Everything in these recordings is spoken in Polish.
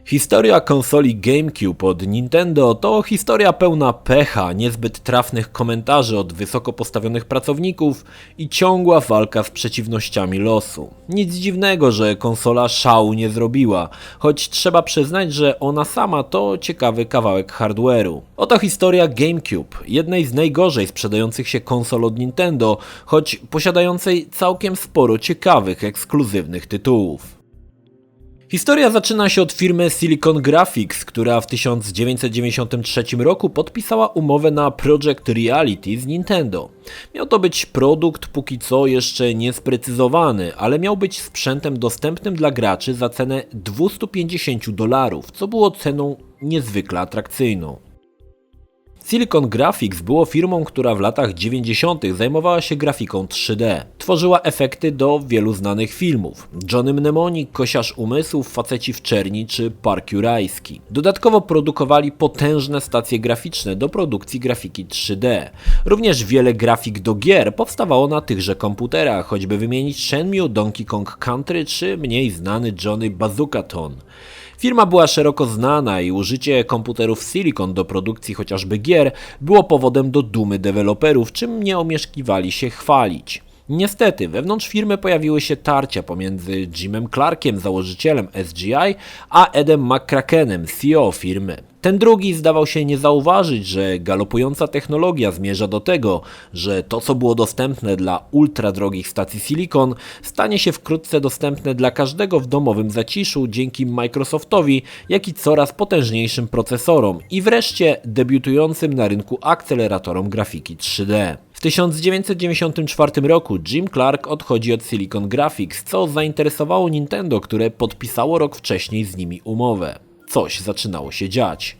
Historia konsoli GameCube od Nintendo to historia pełna pecha, niezbyt trafnych komentarzy od wysoko postawionych pracowników i ciągła walka z przeciwnościami losu. Nic dziwnego, że konsola szału nie zrobiła, choć trzeba przyznać, że ona sama to ciekawy kawałek hardware'u. Oto historia GameCube, jednej z najgorzej sprzedających się konsol od Nintendo, choć posiadającej całkiem sporo ciekawych, ekskluzywnych tytułów. Historia zaczyna się od firmy Silicon Graphics, która w 1993 roku podpisała umowę na Project Reality z Nintendo. Miał to być produkt póki co jeszcze niesprecyzowany, ale miał być sprzętem dostępnym dla graczy za cenę $250, co było ceną niezwykle atrakcyjną. Silicon Graphics było firmą, która w latach 90. zajmowała się grafiką 3D. Tworzyła efekty do wielu znanych filmów: Johnny Mnemonic, Kosiarz Umysłów, Faceci w Czerni czy Park Jurajski. Dodatkowo produkowali potężne stacje graficzne do produkcji grafiki 3D. Również wiele grafik do gier powstawało na tychże komputerach, choćby wymienić Shenmue, Donkey Kong Country czy mniej znany Johnny Bazookaton. Firma była szeroko znana i użycie komputerów Silicon do produkcji chociażby gier było powodem do dumy deweloperów, czym nie omieszkiwali się chwalić. Niestety, wewnątrz firmy pojawiły się tarcia pomiędzy Jimem Clarkiem, założycielem SGI, a Edem McCrackenem, CEO firmy. Ten drugi zdawał się nie zauważyć, że galopująca technologia zmierza do tego, że to, co było dostępne dla ultra drogich stacji Silicon, stanie się wkrótce dostępne dla każdego w domowym zaciszu dzięki Microsoftowi, jak i coraz potężniejszym procesorom i wreszcie debiutującym na rynku akceleratorom grafiki 3D. W 1994 roku Jim Clark odchodzi od Silicon Graphics, co zainteresowało Nintendo, które podpisało rok wcześniej z nimi umowę. Coś zaczynało się dziać.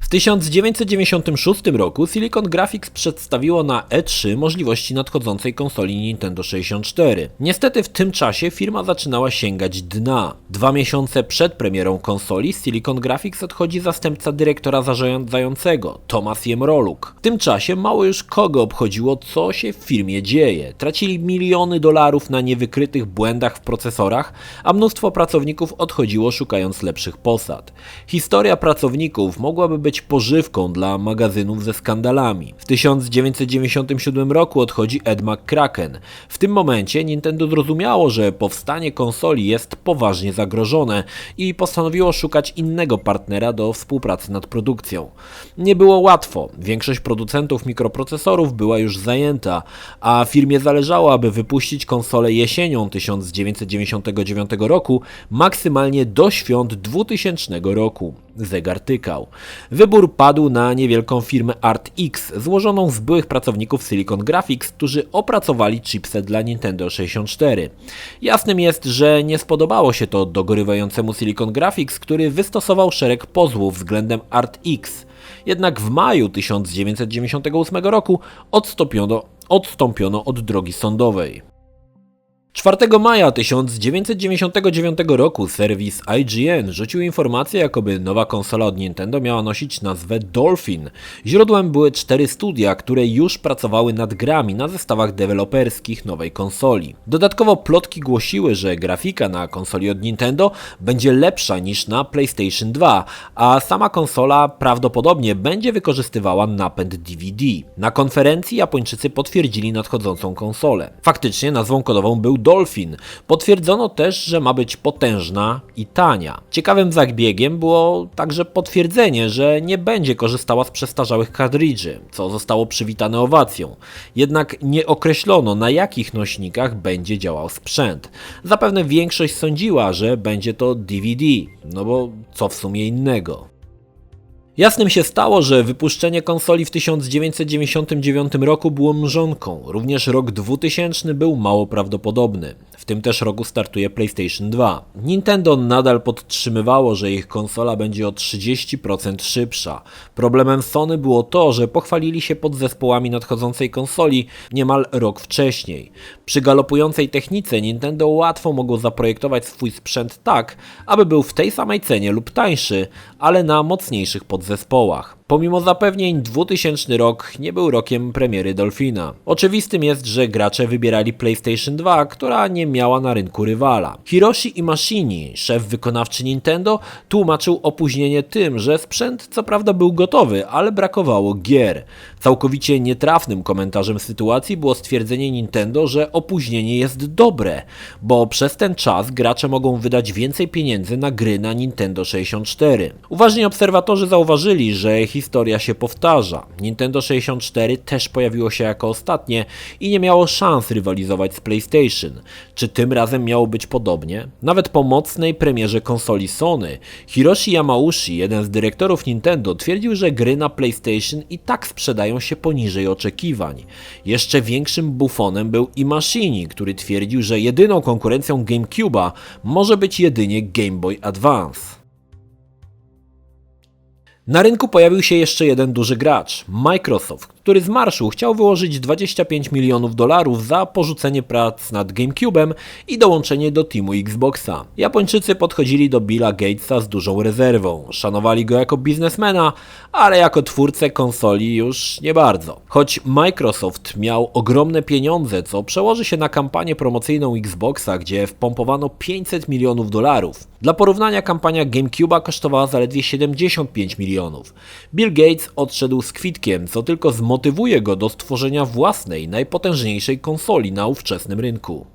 W 1996 roku Silicon Graphics przedstawiło na E3 możliwości nadchodzącej konsoli Nintendo 64. Niestety w tym czasie firma zaczynała sięgać dna. 2 miesiące przed premierą konsoli z Silicon Graphics odchodzi zastępca dyrektora zarządzającego, Thomas Jemroluk. W tym czasie mało już kogo obchodziło, co się w firmie dzieje. Tracili miliony dolarów na niewykrytych błędach w procesorach, a mnóstwo pracowników odchodziło szukając lepszych posad. Historia pracowników mogłaby być pożywką dla magazynów ze skandalami. W 1997 roku odchodzi Ed McCracken. W tym momencie Nintendo zrozumiało, że powstanie konsoli jest poważnie zagrożone i postanowiło szukać innego partnera do współpracy nad produkcją. Nie było łatwo. Większość producentów mikroprocesorów była już zajęta, a firmie zależało, aby wypuścić konsolę jesienią 1999 roku, maksymalnie do świąt 2000 roku. Zegar tykał. Wybór padł na niewielką firmę ArtX, złożoną z byłych pracowników Silicon Graphics, którzy opracowali chipset dla Nintendo 64. Jasnym jest, że nie spodobało się to dogorywającemu Silicon Graphics, który wystosował szereg pozwów względem ArtX. Jednak w maju 1998 roku odstąpiono od drogi sądowej. 4 maja 1999 roku serwis IGN rzucił informację, jakoby nowa konsola od Nintendo miała nosić nazwę Dolphin. Źródłem były 4 studia, które już pracowały nad grami na zestawach deweloperskich nowej konsoli. Dodatkowo plotki głosiły, że grafika na konsoli od Nintendo będzie lepsza niż na PlayStation 2, a sama konsola prawdopodobnie będzie wykorzystywała napęd DVD. Na konferencji Japończycy potwierdzili nadchodzącą konsolę. Faktycznie nazwą kodową był Dolphin. Potwierdzono też, że ma być potężna i tania. Ciekawym zabiegiem było także potwierdzenie, że nie będzie korzystała z przestarzałych kartridży, co zostało przywitane owacją. Jednak nie określono, na jakich nośnikach będzie działał sprzęt. Zapewne większość sądziła, że będzie to DVD, no bo co w sumie innego. Jasnym się stało, że wypuszczenie konsoli w 1999 roku było mrzonką. Również rok 2000 był mało prawdopodobny. W tym też roku startuje PlayStation 2. Nintendo nadal podtrzymywało, że ich konsola będzie o 30% szybsza. Problemem Sony było to, że pochwalili się podzespołami nadchodzącej konsoli niemal rok wcześniej. Przy galopującej technice Nintendo łatwo mogło zaprojektować swój sprzęt tak, aby był w tej samej cenie lub tańszy, ale na mocniejszych podzespołach. Pomimo zapewnień 2000 rok nie był rokiem premiery Dolphina. Oczywistym jest, że gracze wybierali PlayStation 2, która nie miała na rynku rywala. Hiroshi Imashini, szef wykonawczy Nintendo, tłumaczył opóźnienie tym, że sprzęt co prawda był gotowy, ale brakowało gier. Całkowicie nietrafnym komentarzem sytuacji było stwierdzenie Nintendo, że opóźnienie jest dobre, bo przez ten czas gracze mogą wydać więcej pieniędzy na gry na Nintendo 64. Uważni obserwatorzy zauważyli, że historia się powtarza. Nintendo 64 też pojawiło się jako ostatnie i nie miało szans rywalizować z PlayStation. Czy tym razem miało być podobnie? Nawet po mocnej premierze konsoli Sony, Hiroshi Yamauchi, jeden z dyrektorów Nintendo, twierdził, że gry na PlayStation i tak sprzedają się poniżej oczekiwań. Jeszcze większym bufonem był Imashini, który twierdził, że jedyną konkurencją GameCube'a może być jedynie Game Boy Advance. Na rynku pojawił się jeszcze jeden duży gracz, Microsoft, który z marszu chciał wyłożyć $25 milionów za porzucenie prac nad GameCube'em i dołączenie do teamu Xboxa. Japończycy podchodzili do Billa Gatesa z dużą rezerwą, szanowali go jako biznesmena, ale jako twórcę konsoli już nie bardzo. Choć Microsoft miał ogromne pieniądze, co przełoży się na kampanię promocyjną Xboxa, gdzie wpompowano $500 milionów. Dla porównania kampania GameCube'a kosztowała zaledwie 75 milionów. Bill Gates odszedł z kwitkiem, co tylko zmotywuje go do stworzenia własnej, najpotężniejszej konsoli na ówczesnym rynku.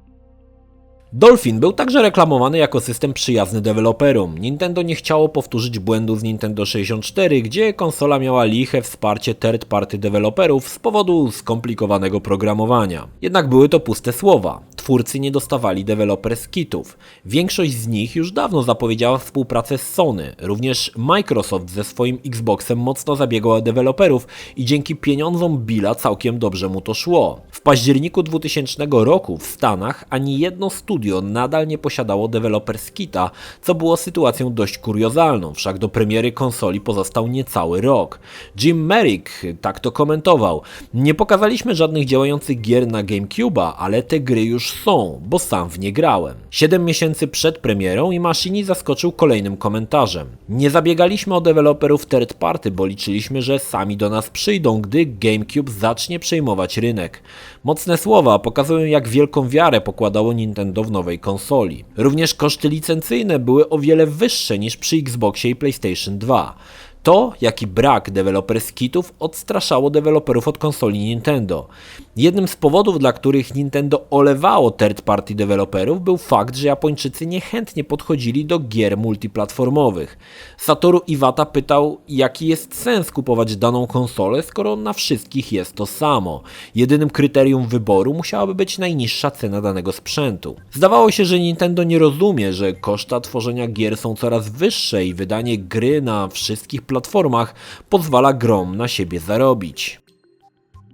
Dolphin był także reklamowany jako system przyjazny deweloperom. Nintendo nie chciało powtórzyć błędu z Nintendo 64, gdzie konsola miała liche wsparcie third-party deweloperów z powodu skomplikowanego programowania. Jednak były to puste słowa. Twórcy nie dostawali developers kitów. Większość z nich już dawno zapowiedziała współpracę z Sony. Również Microsoft ze swoim Xboxem mocno zabiegał o deweloperów i dzięki pieniądzom Billa całkiem dobrze mu to szło. W październiku 2000 roku w Stanach ani jedno studio nadal nie posiadało developers kita, co było sytuacją dość kuriozalną, wszak do premiery konsoli pozostał niecały rok. Jim Merrick tak to komentował: nie pokazaliśmy żadnych działających gier na GameCube'a, ale te gry już są, bo sam w nie grałem. 7 miesięcy przed premierą Imashini zaskoczył kolejnym komentarzem: nie zabiegaliśmy o deweloperów third party, bo liczyliśmy, że sami do nas przyjdą, gdy GameCube zacznie przejmować rynek. Mocne słowa pokazują, jak wielką wiarę pokładało Nintendo w nowej konsoli. Również koszty licencyjne były o wiele wyższe niż przy Xboxie i PlayStation 2. To, jaki brak developers kitów odstraszało deweloperów od konsoli Nintendo. Jednym z powodów, dla których Nintendo olewało third-party deweloperów, był fakt, że Japończycy niechętnie podchodzili do gier multiplatformowych. Satoru Iwata pytał, jaki jest sens kupować daną konsolę, skoro na wszystkich jest to samo. Jedynym kryterium wyboru musiałaby być najniższa cena danego sprzętu. Zdawało się, że Nintendo nie rozumie, że koszta tworzenia gier są coraz wyższe i wydanie gry na wszystkich platformach pozwala grom na siebie zarobić.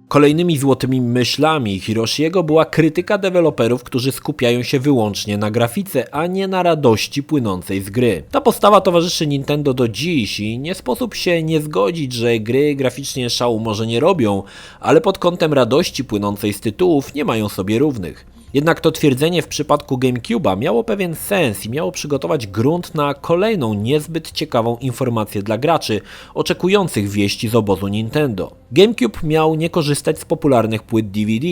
Kolejnymi złotymi myślami Hiroshiego była krytyka deweloperów, którzy skupiają się wyłącznie na grafice, a nie na radości płynącej z gry. Ta postawa towarzyszy Nintendo do dziś i nie sposób się nie zgodzić, że gry graficznie szału może nie robią, ale pod kątem radości płynącej z tytułów nie mają sobie równych. Jednak to twierdzenie w przypadku GameCube'a miało pewien sens i miało przygotować grunt na kolejną niezbyt ciekawą informację dla graczy oczekujących wieści z obozu Nintendo. GameCube miał nie korzystać z popularnych płyt DVD,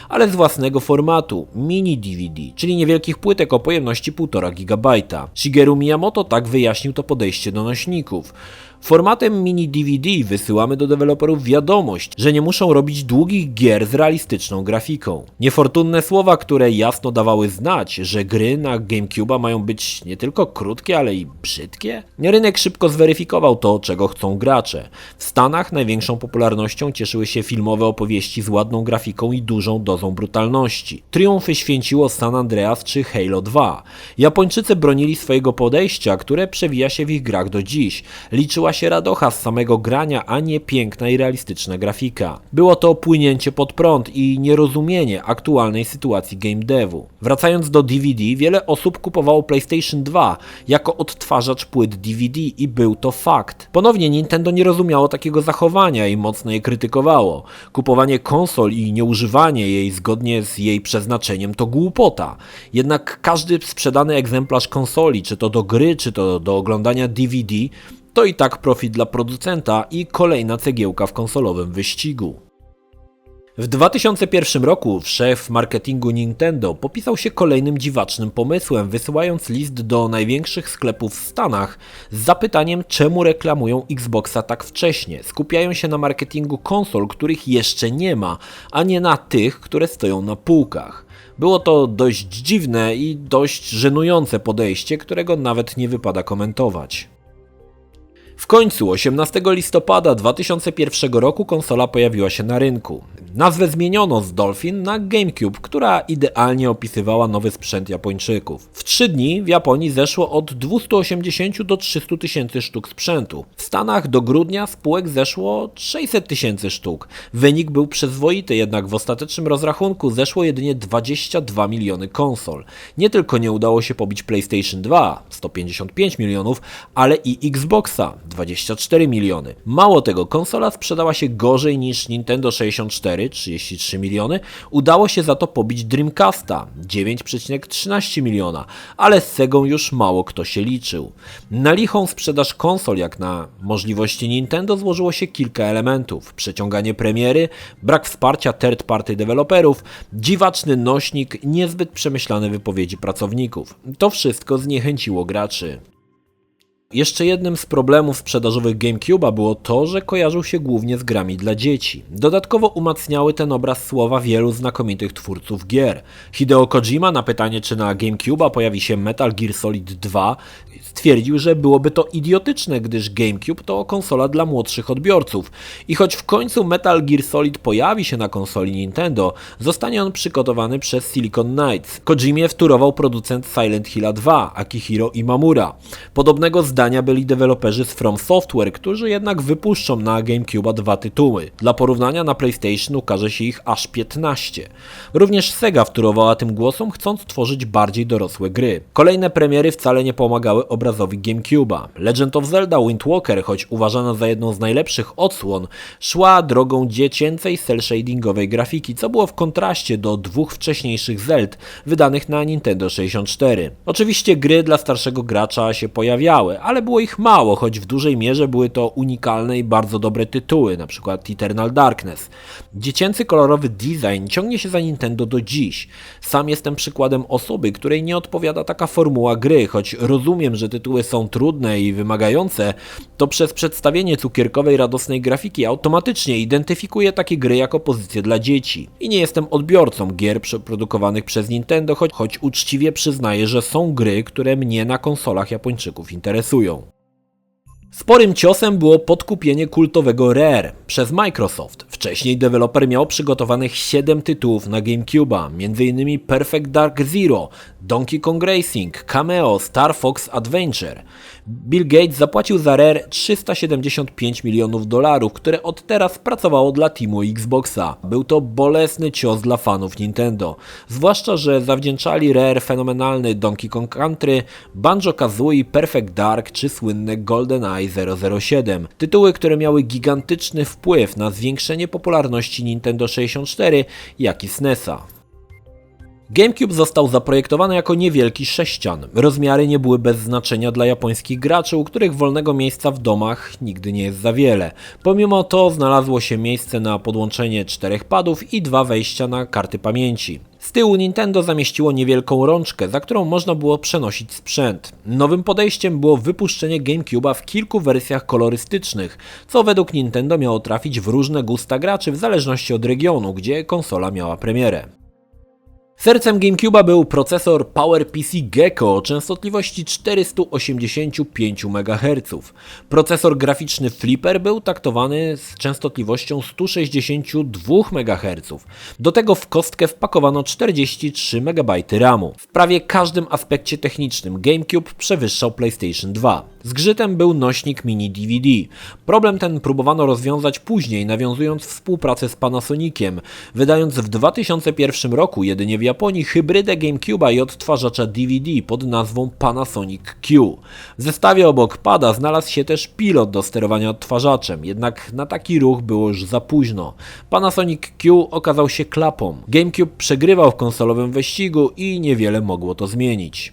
ale z własnego formatu, mini DVD, czyli niewielkich płytek o pojemności 1,5 GB. Shigeru Miyamoto tak wyjaśnił to podejście do nośników. Formatem mini DVD wysyłamy do deweloperów wiadomość, że nie muszą robić długich gier z realistyczną grafiką. Niefortunne słowa, które jasno dawały znać, że gry na GameCube'a mają być nie tylko krótkie, ale i brzydkie. Rynek szybko zweryfikował to, czego chcą gracze. W Stanach największą popularnością cieszyły się filmowe opowieści z ładną grafiką i dużą dozą brutalności. Triumfy święciło San Andreas czy Halo 2. Japończycy bronili swojego podejścia, które przewija się w ich grach do dziś. Liczyła się radocha z samego grania, a nie piękna i realistyczna grafika. Było to płynięcie pod prąd i nierozumienie aktualnej sytuacji game devu. Wracając do DVD, wiele osób kupowało PlayStation 2 jako odtwarzacz płyt DVD i był to fakt. Ponownie Nintendo nie rozumiało takiego zachowania i mocno je krytykowało. Kupowanie konsol i nieużywanie jej zgodnie z jej przeznaczeniem to głupota. Jednak każdy sprzedany egzemplarz konsoli, czy to do gry, czy to do oglądania DVD, To i tak profit dla producenta i kolejna cegiełka w konsolowym wyścigu. W 2001 roku szef marketingu Nintendo popisał się kolejnym dziwacznym pomysłem, wysyłając list do największych sklepów w Stanach z zapytaniem, czemu reklamują Xboxa tak wcześnie. Skupiają się na marketingu konsol, których jeszcze nie ma, a nie na tych, które stoją na półkach. Było to dość dziwne i dość żenujące podejście, którego nawet nie wypada komentować. W końcu 18 listopada 2001 roku konsola pojawiła się na rynku. Nazwę zmieniono z Dolphin na GameCube, która idealnie opisywała nowy sprzęt Japończyków. W 3 dni w Japonii zeszło od 280 do 300 tysięcy sztuk sprzętu. W Stanach do grudnia spółek zeszło 600 tysięcy sztuk. Wynik był przyzwoity, jednak w ostatecznym rozrachunku zeszło jedynie 22 miliony konsol. Nie tylko nie udało się pobić PlayStation 2, 155 milionów, ale i Xboxa, 24 miliony. Mało tego, konsola sprzedała się gorzej niż Nintendo 64, 33 miliony, udało się za to pobić Dreamcasta, 9,13 miliona, ale z Segą już mało kto się liczył. Na lichą sprzedaż konsol jak na możliwości Nintendo złożyło się kilka elementów: przeciąganie premiery, brak wsparcia third party deweloperów, dziwaczny nośnik, niezbyt przemyślane wypowiedzi pracowników. To wszystko zniechęciło graczy. Jeszcze jednym z problemów sprzedażowych GameCube'a było to, że kojarzył się głównie z grami dla dzieci. Dodatkowo umacniały ten obraz słowa wielu znakomitych twórców gier. Hideo Kojima na pytanie, czy na GameCube'a pojawi się Metal Gear Solid 2, stwierdził, że byłoby to idiotyczne, gdyż GameCube to konsola dla młodszych odbiorców. I choć w końcu Metal Gear Solid pojawi się na konsoli Nintendo, zostanie on przygotowany przez Silicon Knights. Kojimie wtórował producent Silent Hilla 2, Akihiro Imamura. Podobnego zdania byli deweloperzy z From Software, którzy jednak wypuszczą na GameCube'a 2 tytuły. Dla porównania na PlayStation ukaże się ich aż 15. Również Sega wtórowała tym głosom, chcąc tworzyć bardziej dorosłe gry. Kolejne premiery wcale nie pomagały obrazowi GameCube'a. Legend of Zelda Wind Waker, choć uważana za jedną z najlepszych odsłon, szła drogą dziecięcej cel-shadingowej grafiki, co było w kontraście do 2 wcześniejszych Zeld wydanych na Nintendo 64. Oczywiście gry dla starszego gracza się pojawiały, ale było ich mało, choć w dużej mierze były to unikalne i bardzo dobre tytuły, np. Eternal Darkness. Dziecięcy kolorowy design ciągnie się za Nintendo do dziś. Sam jestem przykładem osoby, której nie odpowiada taka formuła gry, choć rozumiem, że tytuły są trudne i wymagające, to przez przedstawienie cukierkowej, radosnej grafiki automatycznie identyfikuję takie gry jako pozycje dla dzieci. I nie jestem odbiorcą gier produkowanych przez Nintendo, choć uczciwie przyznaję, że są gry, które mnie na konsolach Japończyków interesują. Sporym ciosem było podkupienie kultowego Rare przez Microsoft. Wcześniej deweloper miał przygotowanych 7 tytułów na GameCube'a, m.in. Perfect Dark Zero, Donkey Kong Racing, Cameo, Star Fox Adventure. Bill Gates zapłacił za Rare $375 milionów, które od teraz pracowało dla teamu Xboxa. Był to bolesny cios dla fanów Nintendo, zwłaszcza że zawdzięczali Rare fenomenalny Donkey Kong Country, Banjo-Kazooie, Perfect Dark czy słynne GoldenEye 007. Tytuły, które miały gigantyczny wpływ na zwiększenie popularności Nintendo 64, jak i SNES-a. GameCube został zaprojektowany jako niewielki sześcian. Rozmiary nie były bez znaczenia dla japońskich graczy, u których wolnego miejsca w domach nigdy nie jest za wiele. Pomimo to znalazło się miejsce na podłączenie 4 padów i 2 wejścia na karty pamięci. Z tyłu Nintendo zamieściło niewielką rączkę, za którą można było przenosić sprzęt. Nowym podejściem było wypuszczenie GameCube'a w kilku wersjach kolorystycznych, co według Nintendo miało trafić w różne gusta graczy w zależności od regionu, gdzie konsola miała premierę. Sercem GameCube'a był procesor PowerPC Gecko o częstotliwości 485 MHz. Procesor graficzny Flipper był taktowany z częstotliwością 162 MHz. Do tego w kostkę wpakowano 43 MB RAMu. W prawie każdym aspekcie technicznym GameCube przewyższał PlayStation 2. Zgrzytem był nośnik mini DVD. Problem ten próbowano rozwiązać później, nawiązując współpracę z Panasoniciem, wydając w 2001 roku jedynie w Japonii hybrydę GameCube'a i odtwarzacza DVD pod nazwą Panasonic Q. W zestawie obok pada znalazł się też pilot do sterowania odtwarzaczem, jednak na taki ruch było już za późno. Panasonic Q okazał się klapą. GameCube przegrywał w konsolowym wyścigu i niewiele mogło to zmienić.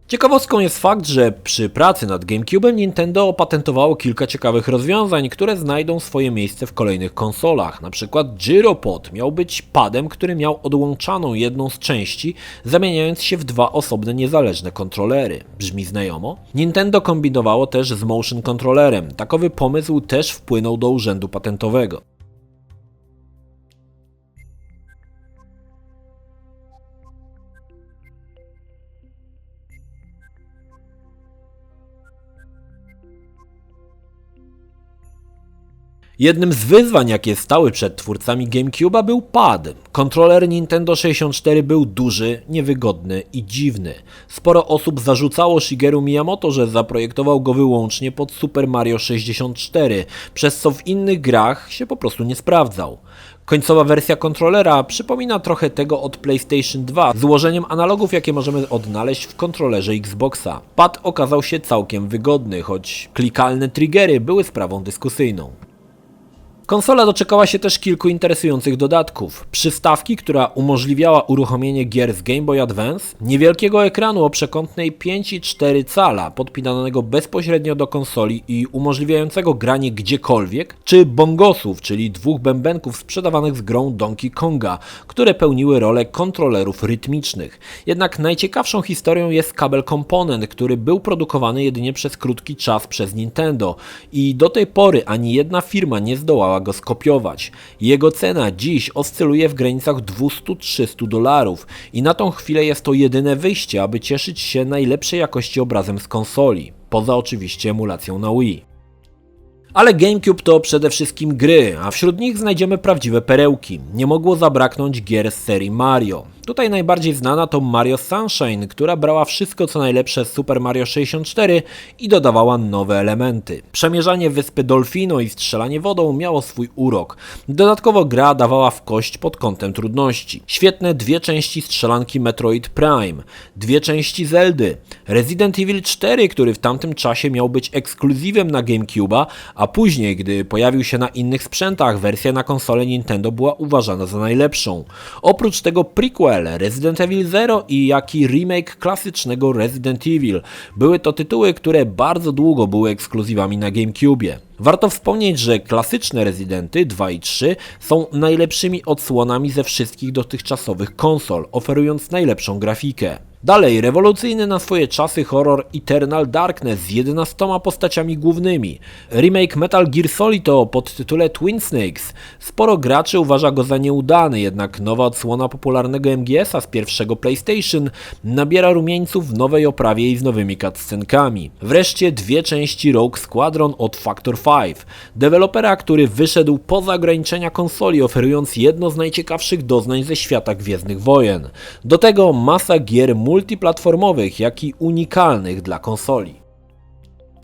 Ciekawostką jest fakt, że przy pracy nad GameCube'em Nintendo opatentowało kilka ciekawych rozwiązań, które znajdą swoje miejsce w kolejnych konsolach. Na przykład Gyropod miał być padem, który miał odłączaną jedną z części, zamieniając się w dwa osobne niezależne kontrolery. Brzmi znajomo? Nintendo kombinowało też z motion controllerem. Takowy pomysł też wpłynął do urzędu patentowego. Jednym z wyzwań, jakie stały przed twórcami GameCube'a, był pad. Kontroler Nintendo 64 był duży, niewygodny i dziwny. Sporo osób zarzucało Shigeru Miyamoto, że zaprojektował go wyłącznie pod Super Mario 64, przez co w innych grach się po prostu nie sprawdzał. Końcowa wersja kontrolera przypomina trochę tego od PlayStation 2, z ułożeniem analogów, jakie możemy odnaleźć w kontrolerze Xboxa. Pad okazał się całkiem wygodny, choć klikalne triggery były sprawą dyskusyjną. Konsola doczekała się też kilku interesujących dodatków. Przystawki, która umożliwiała uruchomienie gier z Game Boy Advance, niewielkiego ekranu o przekątnej 5,4 cala, podpinanego bezpośrednio do konsoli i umożliwiającego granie gdziekolwiek, czy bongosów, czyli dwóch bębenków sprzedawanych z grą Donkey Konga, które pełniły rolę kontrolerów rytmicznych. Jednak najciekawszą historią jest kabel komponent, który był produkowany jedynie przez krótki czas przez Nintendo i do tej pory ani jedna firma nie zdołała go skopiować. Jego cena dziś oscyluje w granicach $200–300 i na tą chwilę jest to jedyne wyjście, aby cieszyć się najlepszej jakości obrazem z konsoli, poza oczywiście emulacją na Wii. Ale GameCube to przede wszystkim gry, a wśród nich znajdziemy prawdziwe perełki. Nie mogło zabraknąć gier z serii Mario. Tutaj najbardziej znana to Mario Sunshine, która brała wszystko co najlepsze z Super Mario 64 i dodawała nowe elementy. Przemierzanie wyspy Dolfino i strzelanie wodą miało swój urok. Dodatkowo gra dawała w kość pod kątem trudności. Świetne dwie części strzelanki Metroid Prime, dwie części Zeldy, Resident Evil 4, który w tamtym czasie miał być ekskluzywem na GameCube'a, a później, gdy pojawił się na innych sprzętach, wersja na konsolę Nintendo była uważana za najlepszą. Oprócz tego prequel Resident Evil 0 i jak i remake klasycznego Resident Evil. Były to tytuły, które bardzo długo były ekskluzywami na GameCube'ie. Warto wspomnieć, że klasyczne Residenty 2 i 3 są najlepszymi odsłonami ze wszystkich dotychczasowych konsol, oferując najlepszą grafikę. Dalej, rewolucyjny na swoje czasy horror Eternal Darkness z 11 postaciami głównymi. Remake Metal Gear Solid o podtytule Twin Snakes. Sporo graczy uważa go za nieudany, jednak nowa odsłona popularnego MGS-a z pierwszego PlayStation nabiera rumieńców w nowej oprawie i z nowymi cutscenkami. Wreszcie dwie części Rogue Squadron od Factor 5, dewelopera, który wyszedł poza ograniczenia konsoli, oferując jedno z najciekawszych doznań ze świata Gwiezdnych Wojen. Do tego masa gier multiplatformowych, jak i unikalnych dla konsoli.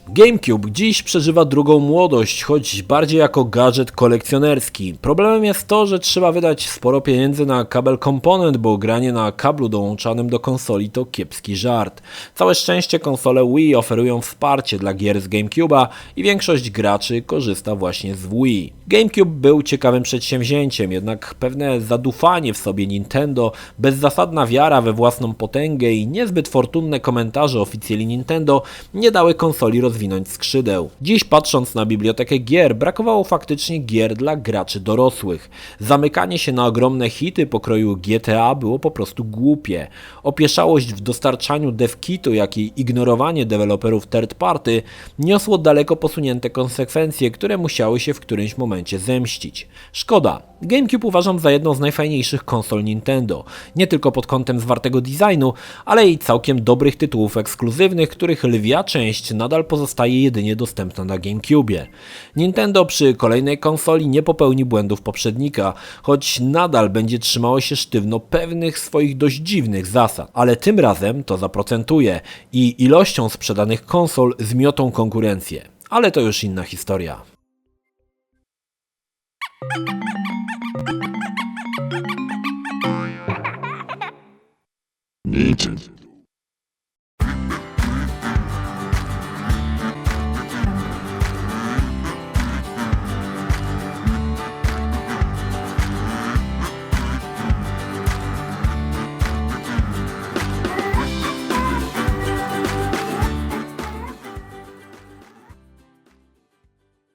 GameCube dziś przeżywa drugą młodość, choć bardziej jako gadżet kolekcjonerski. Problemem jest to, że trzeba wydać sporo pieniędzy na kabel komponent, bo granie na kablu dołączanym do konsoli to kiepski żart. Całe szczęście konsole Wii oferują wsparcie dla gier z GameCube'a i większość graczy korzysta właśnie z Wii. GameCube był ciekawym przedsięwzięciem, jednak pewne zadufanie w sobie Nintendo, bezzasadna wiara we własną potęgę i niezbyt fortunne komentarze oficjeli Nintendo nie dały konsoli rozwinąć skrzydeł. Dziś patrząc na bibliotekę gier, brakowało faktycznie gier dla graczy dorosłych. Zamykanie się na ogromne hity pokroju GTA było po prostu głupie. Opieszałość w dostarczaniu devkitu, jak i ignorowanie deweloperów third party niosło daleko posunięte konsekwencje, które musiały się w którymś momencie zemścić. Szkoda. GameCube uważam za jedną z najfajniejszych konsol Nintendo. Nie tylko pod kątem zwartego designu, ale i całkiem dobrych tytułów ekskluzywnych, których lwia część nadal pozostaje jedynie dostępna na GameCubie. Nintendo przy kolejnej konsoli nie popełni błędów poprzednika, choć nadal będzie trzymało się sztywno pewnych swoich dość dziwnych zasad, ale tym razem to zaprocentuje i ilością sprzedanych konsol zmiotą konkurencję. Ale to już inna historia. Nintendo.